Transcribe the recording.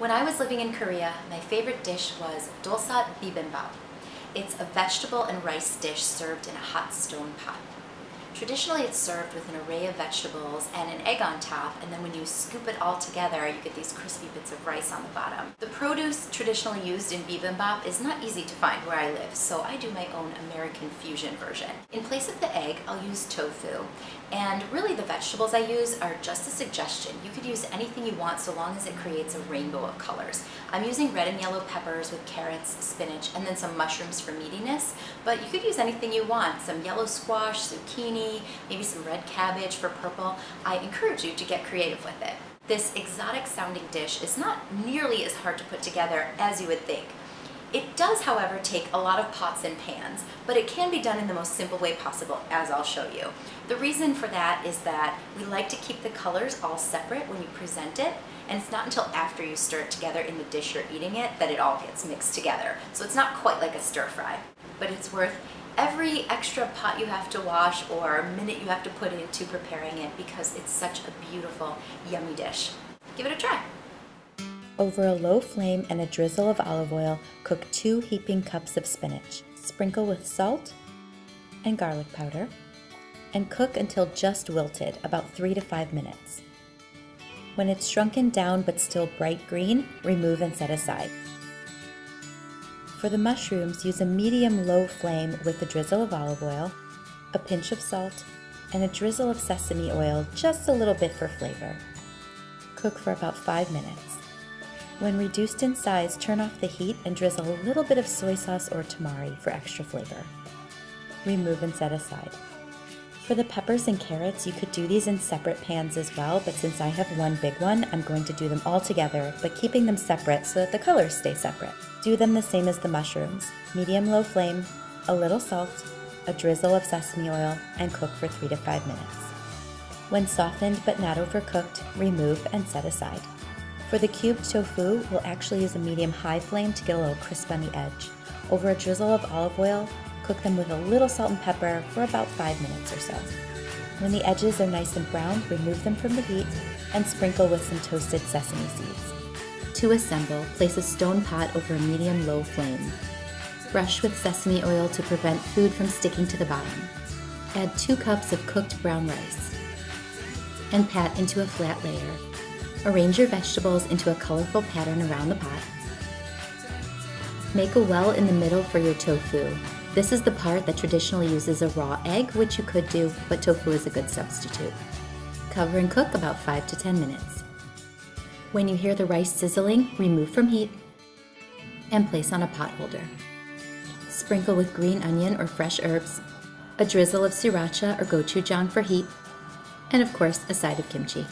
When I was living in Korea, my favorite dish was Dolsot Bibimbap. It's a vegetable and rice dish served in a hot stone pot. Traditionally, it's served with an array of vegetables and an egg on top, and then when you scoop it all together, you get these crispy bits of rice on the bottom. The produce traditionally used in bibimbap is not easy to find where I live, so I do my own American fusion version. In place of the egg, I'll use tofu, and really the vegetables I use are just a suggestion. You could use anything you want so long as it creates a rainbow of colors. I'm using red and yellow peppers with carrots, spinach, and then some mushrooms for meatiness, but you could use anything you want. Some yellow squash, zucchini, maybe some red cabbage for purple. I encourage you to get creative with it. This exotic sounding dish is not nearly as hard to put together as you would think. It does, however, take a lot of pots and pans, but it can be done in the most simple way possible, as I'll show you. The reason for that is that we like to keep the colors all separate when you present it, and it's not until after you stir it together in the dish you're eating it that it all gets mixed together. So it's not quite like a stir fry, but it's worth every extra pot you have to wash or minute you have to put into preparing it because it's such a beautiful, yummy dish. Give it a try. Over a low flame and a drizzle of olive oil, cook 2 heaping cups of spinach. Sprinkle with salt and garlic powder, and cook until just wilted, about 3 to 5 minutes. When it's shrunken down but still bright green, remove and set aside. For the mushrooms, use a medium-low flame with a drizzle of olive oil, a pinch of salt, and a drizzle of sesame oil, just a little bit for flavor. Cook for about 5 minutes. When reduced in size, turn off the heat and drizzle a little bit of soy sauce or tamari for extra flavor. Remove and set aside. For the peppers and carrots, you could do these in separate pans as well, but since I have one big one, I'm going to do them all together, but keeping them separate so that the colors stay separate. Do them the same as the mushrooms, medium-low flame, a little salt, a drizzle of sesame oil, and cook for 3 to 5 minutes. When softened but not overcooked, remove and set aside. For the cubed tofu, we'll actually use a medium-high flame to get a little crisp on the edge. Over a drizzle of olive oil, cook them with a little salt and pepper for about 5 minutes or so. When the edges are nice and brown, remove them from the heat and sprinkle with some toasted sesame seeds. To assemble, place a stone pot over a medium-low flame. Brush with sesame oil to prevent food from sticking to the bottom. Add 2 cups of cooked brown rice and pat into a flat layer. Arrange your vegetables into a colorful pattern around the pot. Make a well in the middle for your tofu. This is the part that traditionally uses a raw egg, which you could do, but tofu is a good substitute. Cover and cook about 5 to 10 minutes. When you hear the rice sizzling, remove from heat and place on a pot holder. Sprinkle with green onion or fresh herbs, a drizzle of sriracha or gochujang for heat, and of course a side of kimchi.